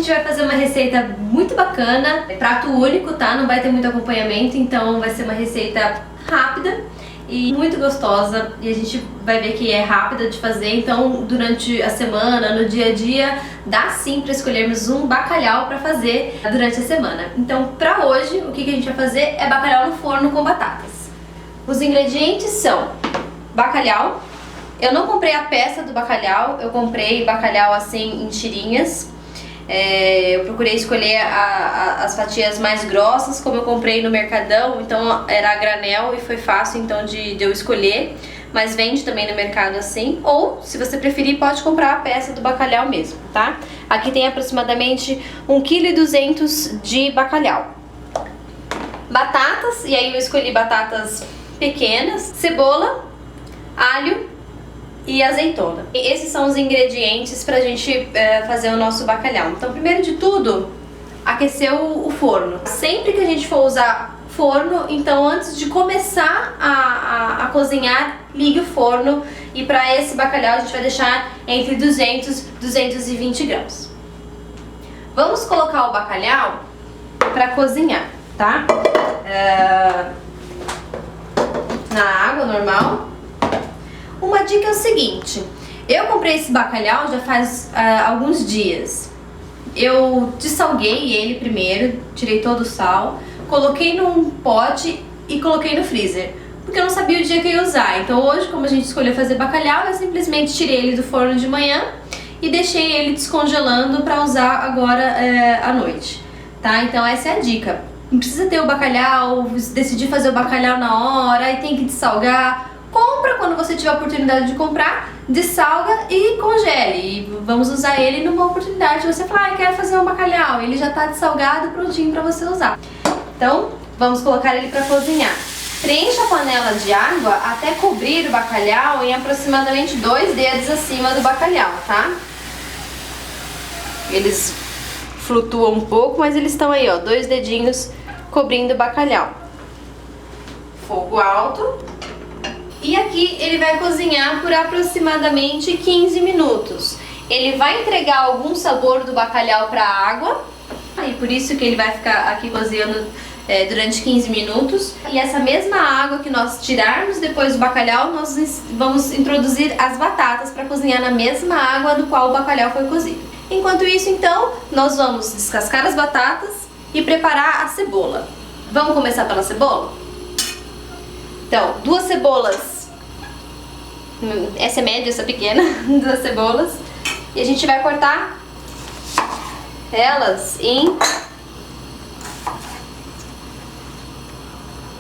gente vai fazer uma receita muito bacana, é prato único, tá? Não vai ter muito acompanhamento, então vai ser uma receita rápida e muito gostosa, e a gente vai ver que é rápida de fazer, então durante a semana, no dia a dia, dá sim para escolhermos um bacalhau para fazer durante a semana. Então para hoje, o que a gente vai fazer é bacalhau no forno com batatas. Os ingredientes são bacalhau. Eu não comprei a peça do bacalhau, eu comprei bacalhau assim em tirinhas. Eu procurei escolher as fatias mais grossas, como eu comprei no Mercadão, então era a granel e foi fácil então de eu escolher, mas vende também no mercado assim, ou se você preferir pode comprar a peça do bacalhau mesmo, tá? Aqui tem aproximadamente 1,2 kg de bacalhau. Batatas, e aí eu escolhi batatas pequenas, cebola, alho e azeitona. E esses são os ingredientes pra gente fazer o nosso bacalhau. Então, primeiro de tudo, aquecer o forno. Sempre que a gente for usar forno, então antes de começar a cozinhar, ligue o forno, e para esse bacalhau a gente vai deixar entre 200 e 220 graus. Vamos colocar o bacalhau para cozinhar, tá? Na água normal. Uma dica é o seguinte, eu comprei esse bacalhau já faz alguns dias. Eu dessalguei ele primeiro, tirei todo o sal, coloquei num pote e coloquei no freezer, porque eu não sabia o dia que eu ia usar. Então hoje, como a gente escolheu fazer bacalhau, eu simplesmente tirei ele do forno de manhã e deixei ele descongelando para usar agora à noite, tá? Então essa é a dica. Não precisa ter o bacalhau, decidir fazer o bacalhau na hora e tem que dessalgar. Compra quando você tiver a oportunidade de comprar, dessalga e congele. E vamos usar ele numa oportunidade. Você fala, eu quero fazer um bacalhau, ele já está dessalgado, prontinho para você usar. Então, vamos colocar ele para cozinhar. Preencha a panela de água até cobrir o bacalhau em aproximadamente 2 dedos acima do bacalhau, tá? Eles flutuam um pouco, mas eles estão aí, ó, 2 dedinhos cobrindo o bacalhau. Fogo alto. E aqui ele vai cozinhar por aproximadamente 15 minutos. Ele vai entregar algum sabor do bacalhau para a água, e por isso que ele vai ficar aqui cozinhando durante 15 minutos. E essa mesma água que nós tirarmos depois do bacalhau, nós vamos introduzir as batatas para cozinhar na mesma água do qual o bacalhau foi cozido. Enquanto isso, então, nós vamos descascar as batatas e preparar a cebola. Vamos começar pela cebola? Então, 2 cebolas. Essa é média, essa pequena, 2 cebolas. E a gente vai cortar elas em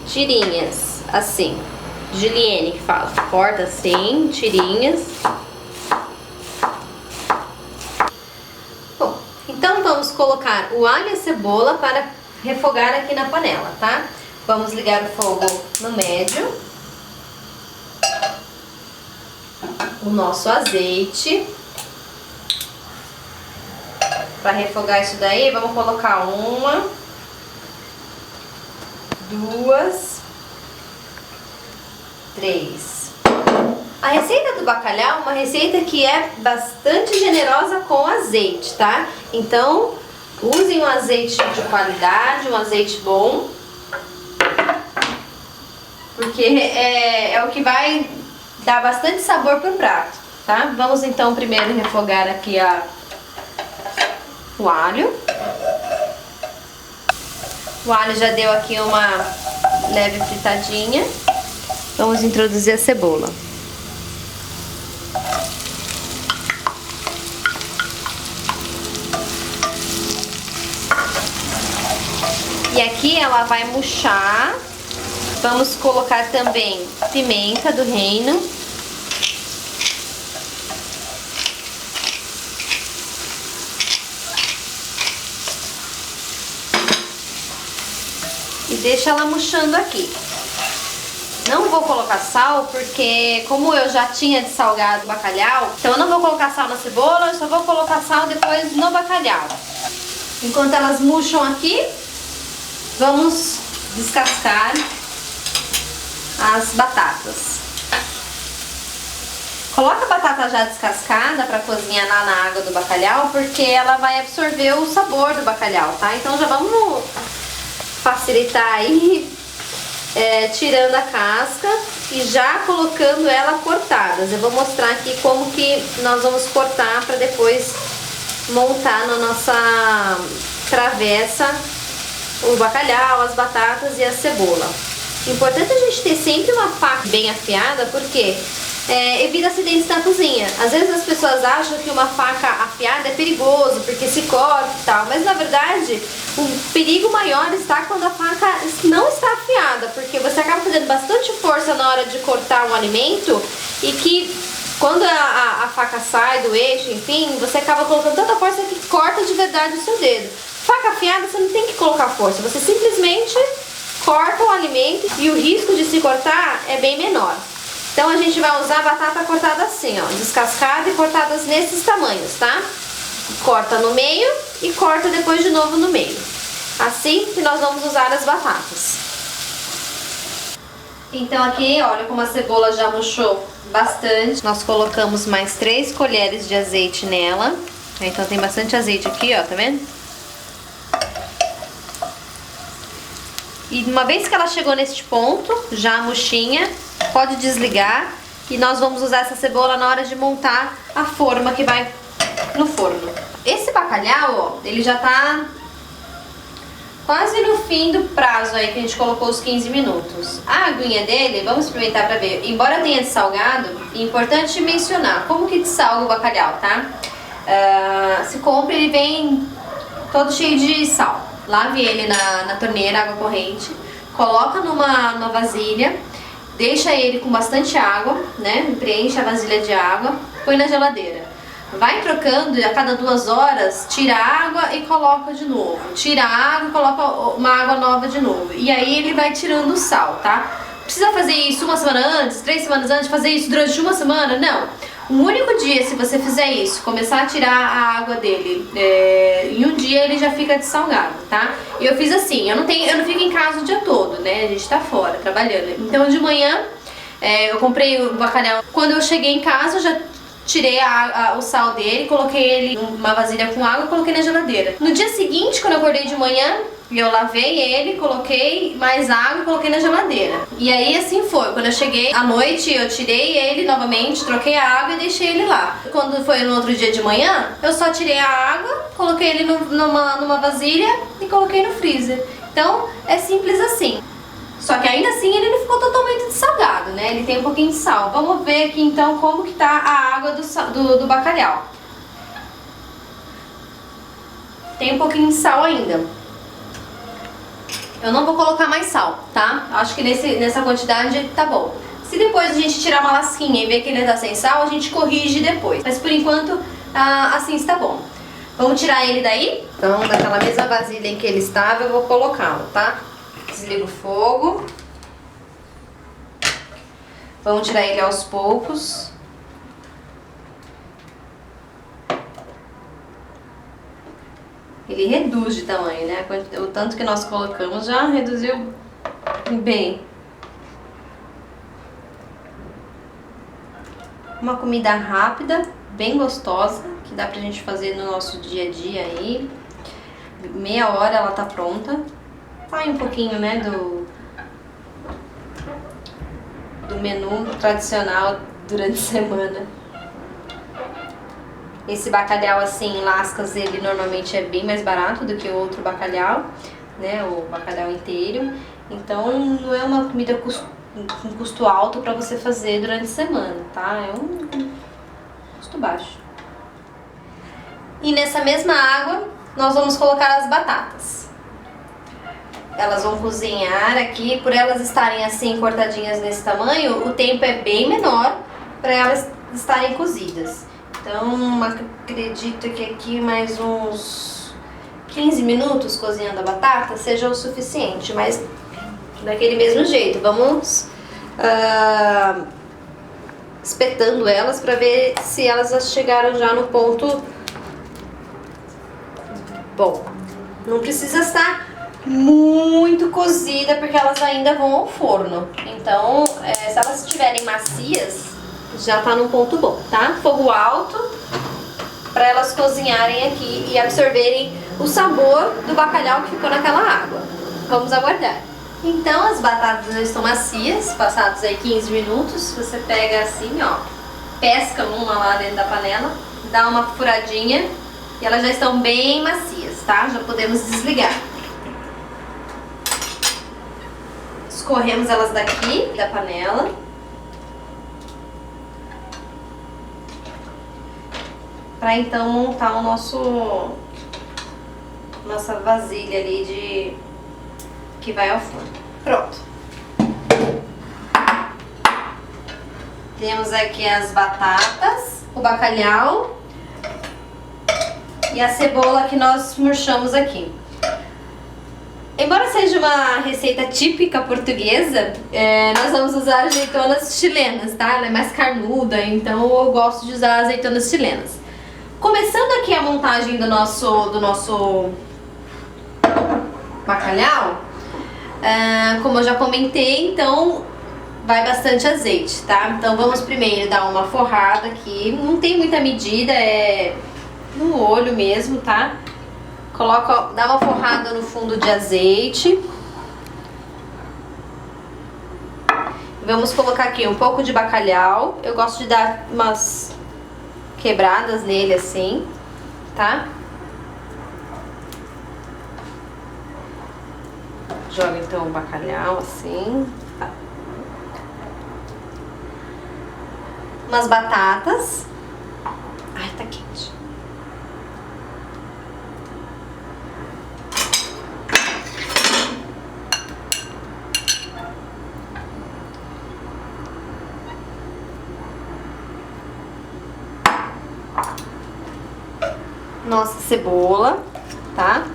tirinhas, assim. Julienne que fala. Corta assim, tirinhas. Bom, então vamos colocar o alho e a cebola para refogar aqui na panela, tá? Vamos ligar o fogo no médio. O nosso azeite. Para refogar isso daí, vamos colocar 1, 2, 3. A receita do bacalhau é uma receita que é bastante generosa com azeite, tá? Então, usem um azeite de qualidade, um azeite bom, porque é o que vai dar bastante sabor pro prato, tá? Vamos então primeiro refogar aqui o alho. O alho já deu aqui uma leve fritadinha. Vamos introduzir a cebola. E aqui ela vai murchar. Vamos colocar também pimenta do reino. E deixa ela murchando aqui. Não vou colocar sal, porque como eu já tinha dessalgado o bacalhau, então eu não vou colocar sal na cebola, eu só vou colocar sal depois no bacalhau. Enquanto elas murcham aqui, vamos descascar as batatas. Coloca a batata já descascada para cozinhar lá na água do bacalhau, porque ela vai absorver o sabor do bacalhau, tá? Então já vamos facilitar aí, tirando a casca e já colocando ela cortadas. Eu vou mostrar aqui como que nós vamos cortar para depois montar na nossa travessa o bacalhau, as batatas e a cebola. Importante a gente ter sempre uma faca bem afiada, porque evita acidentes na cozinha. Às vezes as pessoas acham que uma faca afiada é perigoso, porque se corta e tal, mas na verdade o perigo maior está quando a faca não está afiada, porque você acaba fazendo bastante força na hora de cortar um alimento e que quando a faca sai do eixo, enfim, você acaba colocando tanta força que corta de verdade o seu dedo. Faca afiada você não tem que colocar força, você simplesmente corta o alimento e o risco de se cortar é bem menor. Então a gente vai usar a batata cortada assim, ó, descascada e cortadas nesses tamanhos, tá? Corta no meio e corta depois de novo no meio. Assim que nós vamos usar as batatas. Então aqui, olha como a cebola já murchou bastante. Nós colocamos mais 3 colheres de azeite nela. Então tem bastante azeite aqui, ó, tá vendo? E uma vez que ela chegou neste ponto, já murchinha, pode desligar e nós vamos usar essa cebola na hora de montar a forma que vai no forno. Esse bacalhau, ó, ele já tá quase no fim do prazo aí que a gente colocou os 15 minutos. A aguinha dele, vamos experimentar pra ver. Embora tenha dessalgado, é importante mencionar como que dessalga o bacalhau, tá? Se compra, ele vem todo cheio de sal. Lave ele na torneira, água corrente, coloca numa vasilha, deixa ele com bastante água, né? Preenche a vasilha de água, põe na geladeira. Vai trocando e a cada 2 horas tira a água e coloca de novo. Tira a água e coloca uma água nova de novo. E aí ele vai tirando o sal, tá? Precisa fazer isso 1 semana antes, 3 semanas antes, fazer isso durante 1 semana? Não. Um único dia, se você fizer isso, começar a tirar a água dele, em um dia ele já fica dessalgado, tá? E eu fiz assim, eu não fico em casa o dia todo, né? A gente tá fora, trabalhando. Então de manhã, eu comprei o bacalhau. Quando eu cheguei em casa, eu já tirei o sal dele, coloquei ele numa vasilha com água e coloquei na geladeira. No dia seguinte, quando eu acordei de manhã, eu lavei ele, coloquei mais água e coloquei na geladeira. E aí assim foi, quando eu cheguei à noite eu tirei ele novamente, troquei a água e deixei ele lá. Quando foi no outro dia de manhã, eu só tirei a água, coloquei ele numa vasilha e coloquei no freezer. Então é simples assim. Só que ainda assim ele não ficou totalmente salgado, né? Ele tem um pouquinho de sal. Vamos ver aqui então como que tá a água do bacalhau. Tem um pouquinho de sal ainda. Eu não vou colocar mais sal, tá? Acho que nessa quantidade tá bom. Se depois a gente tirar uma lasquinha e ver que ele tá sem sal, a gente corrige depois. Mas por enquanto, assim está bom. Vamos tirar ele daí? Então, daquela mesma vasilha em que ele estava, eu vou colocá-lo, tá? Desliga o fogo. Vamos tirar ele aos poucos. Ele reduz de tamanho, né? O tanto que nós colocamos já reduziu bem. Uma comida rápida, bem gostosa, que dá pra gente fazer no nosso dia a dia aí. Meia hora ela tá pronta. Sai um pouquinho, né, do menu tradicional durante a semana. Esse bacalhau assim, em lascas, ele normalmente é bem mais barato do que o outro bacalhau, né, o bacalhau inteiro. Então não é uma comida com custo alto para você fazer durante a semana, tá? É um custo baixo. E nessa mesma água nós vamos colocar as batatas. Elas vão cozinhar aqui, por elas estarem assim cortadinhas nesse tamanho, o tempo é bem menor para elas estarem cozidas. Então, acredito que aqui mais uns 15 minutos cozinhando a batata seja o suficiente, mas daquele mesmo jeito, vamos espetando elas para ver se elas já chegaram já no ponto bom. Não precisa estar muito cozida porque elas ainda vão ao forno. Então, se elas estiverem macias, Já tá num ponto bom, tá? Fogo alto, para elas cozinharem aqui e absorverem o sabor do bacalhau que ficou naquela água. Vamos aguardar. Então as batatas já estão macias, passados aí 15 minutos, você pega assim, ó, pesca uma lá dentro da panela, dá uma furadinha e elas já estão bem macias, tá? Já podemos desligar. Escorremos elas daqui da panela. Para então montar o nossa vasilha ali que vai ao forno. Pronto. Temos aqui as batatas, o bacalhau e a cebola que nós murchamos aqui. Embora seja uma receita típica portuguesa, nós vamos usar azeitonas chilenas, tá? Ela é mais carnuda, então eu gosto de usar azeitonas chilenas. Começando aqui a montagem do nosso bacalhau, como eu já comentei, então vai bastante azeite, tá? Então vamos primeiro dar uma forrada aqui, não tem muita medida, é no olho mesmo, tá? Dá uma forrada no fundo de azeite. Vamos colocar aqui um pouco de bacalhau, eu gosto de dar umas quebradas nele assim, tá? Joga então o bacalhau assim, tá. Umas batatas. Ai, tá quente. Nossa cebola, tá?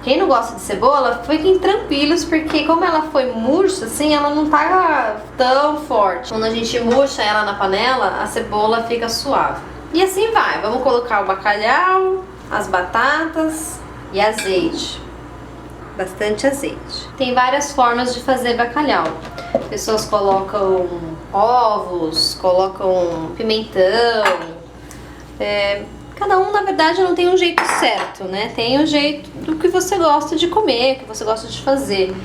Quem não gosta de cebola, fiquem tranquilos, porque como ela foi murcha, assim, ela não tá tão forte. Quando a gente murcha ela na panela, a cebola fica suave. E assim vai, vamos colocar o bacalhau, as batatas e azeite. Bastante azeite. Tem várias formas de fazer bacalhau. Pessoas colocam ovos, colocam pimentão. Cada um, na verdade, não tem um jeito certo, né? Tem um jeito do que você gosta de comer, que você gosta de fazer.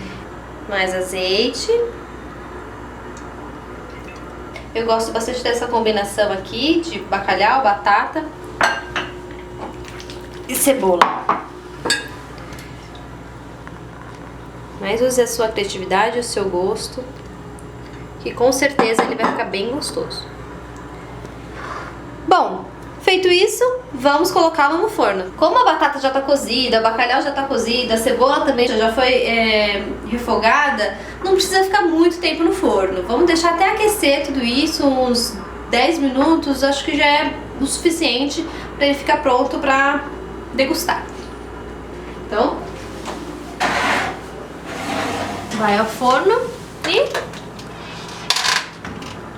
Mais azeite. Eu gosto bastante dessa combinação aqui de bacalhau, batata e cebola. Mas use a sua criatividade, o seu gosto, que com certeza ele vai ficar bem gostoso. Bom, feito isso, vamos colocá-lo no forno. Como a batata já está cozida, o bacalhau já está cozido, a cebola também já foi refogada, não precisa ficar muito tempo no forno. Vamos deixar até aquecer tudo isso, uns 10 minutos, acho que já é o suficiente para ele ficar pronto para degustar. Então, vai ao forno e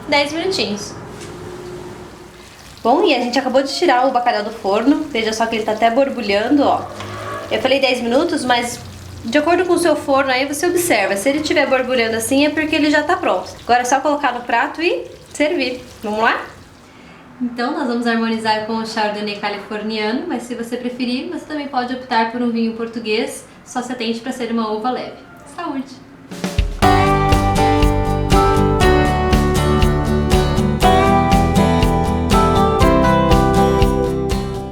10 minutinhos. Bom, e a gente acabou de tirar o bacalhau do forno. Veja só que ele tá até borbulhando, ó. Eu falei 10 minutos, mas de acordo com o seu forno aí você observa. Se ele estiver borbulhando assim é porque ele já tá pronto. Agora é só colocar no prato e servir. Vamos lá? Então nós vamos harmonizar com o Chardonnay californiano, mas se você preferir, você também pode optar por um vinho português. Só se atente para ser uma uva leve. Saúde!